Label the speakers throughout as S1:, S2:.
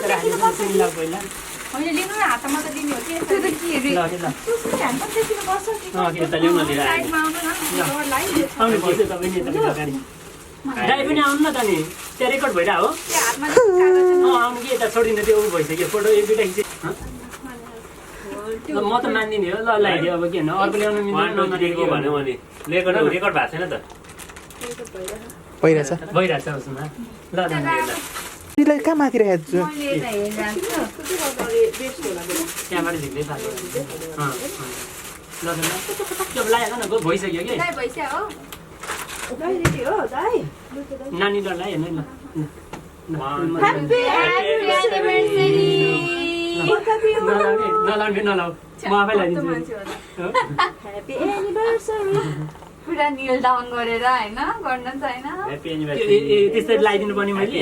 S1: मात्र हालेर चाहिँ ल पहिला
S2: होइन लिनु न हातमा त दिने हो के
S1: त्यो त के रे ल
S2: ह्यान्डपम्प देखिनु पर्छ कि
S1: यता ल्याउन लिएर
S2: साइडमा आउनु न
S1: आउनु पर्छ तपाईँ नि यता अगाडि दाइ पनि आउनु न त नि त्यहाँ रेकर्ड भइरहेको हो
S2: हातमा कागज
S1: आउनु कि यता छोडिदिनु त्यो उ भइसक्यो फोटो एक दुईवटा खिचे म त मान्दिनँ हो ल लगाइदियो अब के होइन अर्को ल्याउनु
S3: भन्यो भने रेकर्ड भएको छैन त
S4: भइरहेछ
S1: भइरहेछ उसमा ल
S4: तिमीलाई कहाँ माथि राखेको छु
S1: त्यहाँबाट झिक्दै थाल्यो ल ल अब लगाएको न भइसक्यो कि नानी ल लगायो हेर्नु नलाउ म आफै लगाइदिन्छु
S2: पुरा निल डाउन गरेर हैन गर्न छैन
S1: त्यसरी लगाइदिनु पर्ने मैले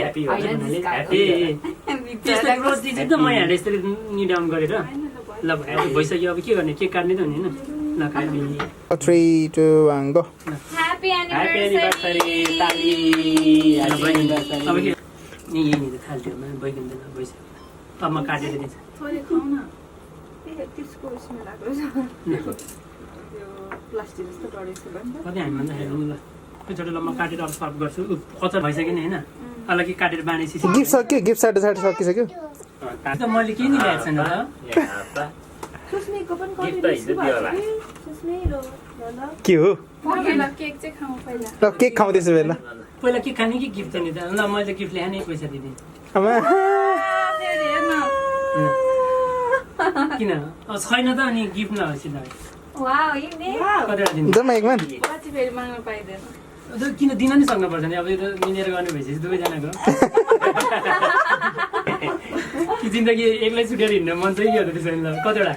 S1: त्यस्तै रोज दिन्छ त म यहाँ यसरी नि डाउन गरेर ल भइसक्यो अब के गर्ने केक काट्ने त हुने होइन ल काट्ने
S4: 3 2 1 गो
S2: ह्यापी
S1: ह्यापी
S2: एनिभर्सरी
S1: अब के नि यही त थाल्थ्यो म बैगुन्दैन भइसक्यो अब म काटेर दिन्छु
S2: थोरै खाऊ न त्यसको स्मेल लाग्यो प्लास्टिक जस्तो डढेछ भने
S1: कति हामी भन्दा हेर्नु ल एकचोटि ल म काटेर अब सर्भ गर्छु अचार भइसक्यो नि होइन अलग्गै काटेर बाँडेपछि
S4: गिफ्ट सक्यो गिफ्ट साटो सकिसक्यो
S1: त मैले केही नि ल्याएको छैन त
S2: सुस्मीको पनि सुस्मी रो ल
S4: के हो
S2: पहिला केक चाहिँ खाऊ पहिला
S4: ल केक खाउँदैछु बेला
S1: पहिला के खाने कि गिफ्ट दिने त ल मैले गिफ्ट ल्याएँ नि पैसा दिदिएँ
S4: आमा
S2: फेरि हेर्न
S1: किन अब छैन त अनि गिफ्ट नहोस् ल
S2: वाउ इने
S1: कतिवटा दिनु
S4: जम्मा एकमा
S2: पछि फेरि माग्न पाइदैन
S1: किन दिन नि सक्नुपर्छ नि अब यो त मिलेर गर्ने भइसक्यो दुवैजनाको कि जिन्दगी एक्लै छुटेर हिँड्न मन चाहिँ के हो त त्यसो भने ल कतिवटा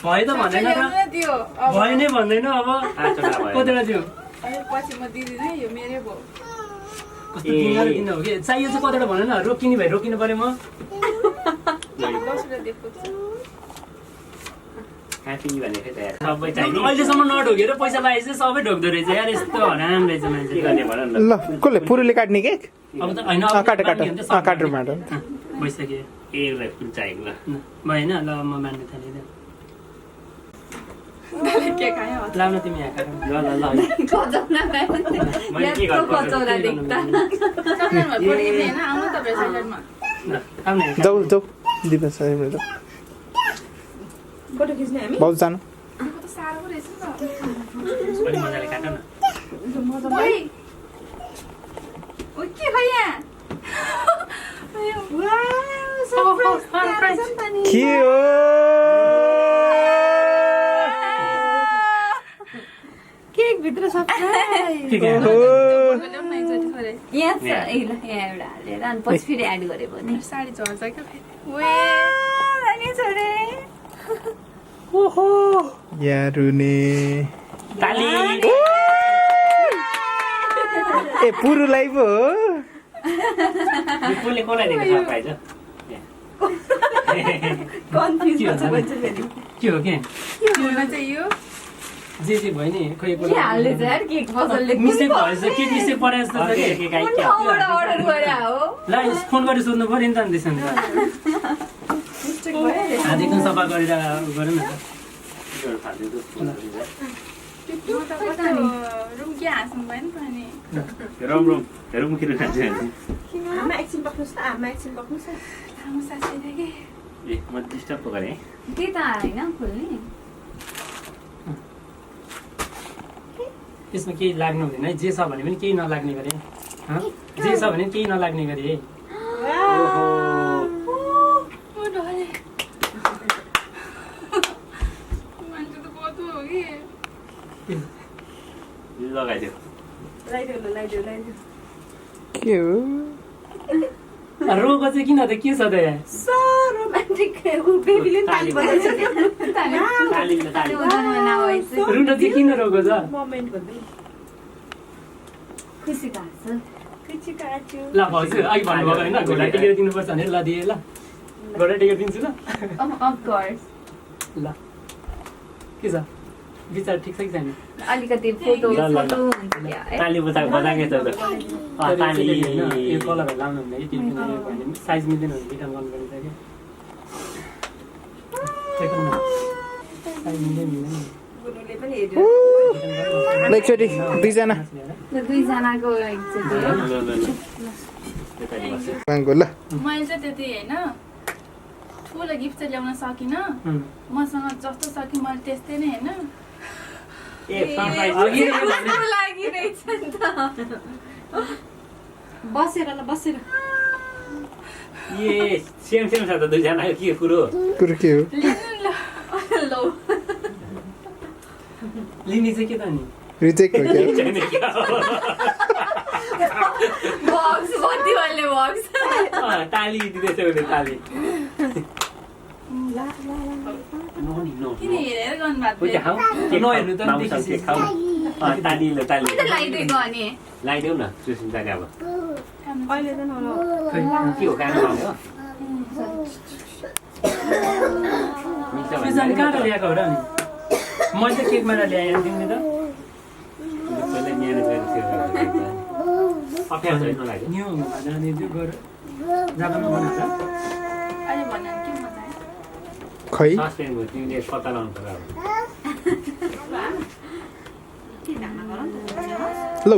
S1: भयो त भन्दैन त
S2: त्यो
S1: भयो नै भन्दैन अब कतिवटा थियो
S2: पछि म दिदिनँ यो मेरै भयो
S1: कस्तो दिनु दिनु हो कि चाहियो चाहिँ कतिवटा भन न रोकिने भए रोकिनु पर्यो म
S2: बसेर दिएको छु
S3: ह्यापी भनेको त यार सबै चाहिने
S1: अहिलेसम्म नढोकेर पैसा लगाएपछि सबै ढोक्दो रहेछ यार यस्तो हराम रहेछ मान्छे
S3: के गर्ने भन न
S4: ल कसले पुरुले काट्ने केक
S1: अब त होइन
S4: काटेर माट
S1: भइसक्यो
S3: केलाई फुल चाहिएको ल
S1: भएन ल म मान्नु थालेँ
S2: के खायो
S1: लाउन तिमी यहाँ काट
S3: ल ल ल
S2: खजाउना
S3: मैले के गर्नु
S2: खजाउना देख्दा सबै पढि हैन आउनु त साइडमा
S1: ल आउने
S4: जाऊ जाऊ दिपा साइड
S2: फोटो खिच्ने हामी
S4: बहुत सानो
S2: आको त सारो रहेछ नि त
S1: अलि मजाले काट न
S2: ओइ ओ के भयो यहाँ वाउ सरप्राइज
S4: के हो
S2: केक भित्र सरप्राइज
S1: के के
S2: यहाँ छ ए ल यहाँ एउटा हालेर अनि पछि फेरि एड गरे भने साडी झर्छ क्या फेरि वे रानी छोरे
S4: ओहो यारुने
S1: ताली
S4: ए पुरुलाई पो
S3: यो कसले कसलाई दिएको सरप्राइज
S2: कन्फ्युज भन्छ फेरि
S1: के हो के
S2: के हुन चाहिँ यो
S1: जे भयो नि खोइ
S2: के हाल्दैछ यार केक पसलले
S1: मिस्टेक भएछ के मिस्टेक परे जस्तो छ कि
S3: के गाई
S2: कुन ठाउँबाट अर्डर गरे हो
S1: ल फोन गरेर सोध्नु पर्यो नि त अन्त त्यसमा
S2: मिस्टेक भयो
S1: आजको सफा गरेर गरौँ न त
S2: रुम के हाँस्नु भयो नि त अनि
S3: रम रम हेरौँ किन खान्छ
S5: आमा एकछिन बस्नुहोस् न आमा एकछिन बस्नुहोस् न
S2: लामो सास लिँदै के
S3: ए म डिस्टर्ब पो गरेँ
S2: त्यही त होइन खोल्ने
S1: त्यसमा केही लाग्नु हुँदैन है जे छ भने पनि केही नलाग्ने गरे जे छ भने केही नलाग्ने गरे है
S2: मान्छे त कतो हो कि
S3: लगाइदियो
S5: लगाइदेऊ
S4: के हो
S1: रोगो चाहिँ किन त के छ त यहाँ
S5: सो रोमान्टिक बेबीले ताली बजाउँछ
S3: ताली ताली
S1: रुन चाहिँ किन रोगो छ
S5: मोमेन्ट भन्दै
S2: खुसी भएको
S5: खुसी काट्छु
S1: ल भाउजू अघि भन्नुभएको होइन घोडा टिकेर दिनुपर्छ भने ल दिएँ ल घोडा टिकेर दिन्छु ल
S2: अफ कोर्स
S1: ल के छ विचार ठिक छ कि छैन
S2: अलिकति फोटो
S3: ल, ल, ल।
S2: फोटो हुन्छ क्या है
S3: ताली बजाएकै छ त ताली
S1: यो कलरहरू लाउनु हुँदैन कि टिभी भने साइज मिल्दैन भने रिटर्न गर्नुपर्ने छ क्या साइज मिल्दैन
S5: गुरुले पनि हेर्यो
S4: ल एकचोटि दुईजना
S2: ल दुईजनाको एकचोटि है।
S4: पाङ्गो ल
S6: मैले चाहिँ त्यति होइन ठुलो गिफ्ट चाहिँ ल्याउन सकिनँ मसँग जस्तो सकेँ मैले त्यस्तै नै होइन
S2: कस्तो लागिरहेछ नि त
S5: बसेर ल बसेर
S3: ए सेम छ त दुईजनाको के कुरो
S4: कुरो के हो
S2: लौ
S1: लिने चाहिँ के त नि
S4: रिजेक्ट हो क्या
S2: बक्स बत्ती वाले बक्स
S3: ताली दिँदैछ उसले ताली
S6: किन हेरेर गर्नुभएको
S1: नहेर्नु त
S3: के खाऊ ताली ल ताली
S2: त लगाइदिएको अनि
S3: लगाइदेऊ न सुस्मिताले अब
S5: अहिले त नल
S3: के हो गाना गाउने हो मिल्छ भने
S1: सुजान कहाँबाट ल्याएको हो र नि मैले त केकबाट ल्याएँ तिमीले त
S3: पहिला न्यानो गरेको अप्ठ्यारो छैन लाग्यो
S1: न्यू भनेर नि त्यो गएर जापानमा बनाएको
S6: अहिले भन्यो भने के मजा आयो
S4: खै
S3: सस्पेन्ड भयो तिमीले पत्ता लगाउनु पर्यो अब
S4: लौ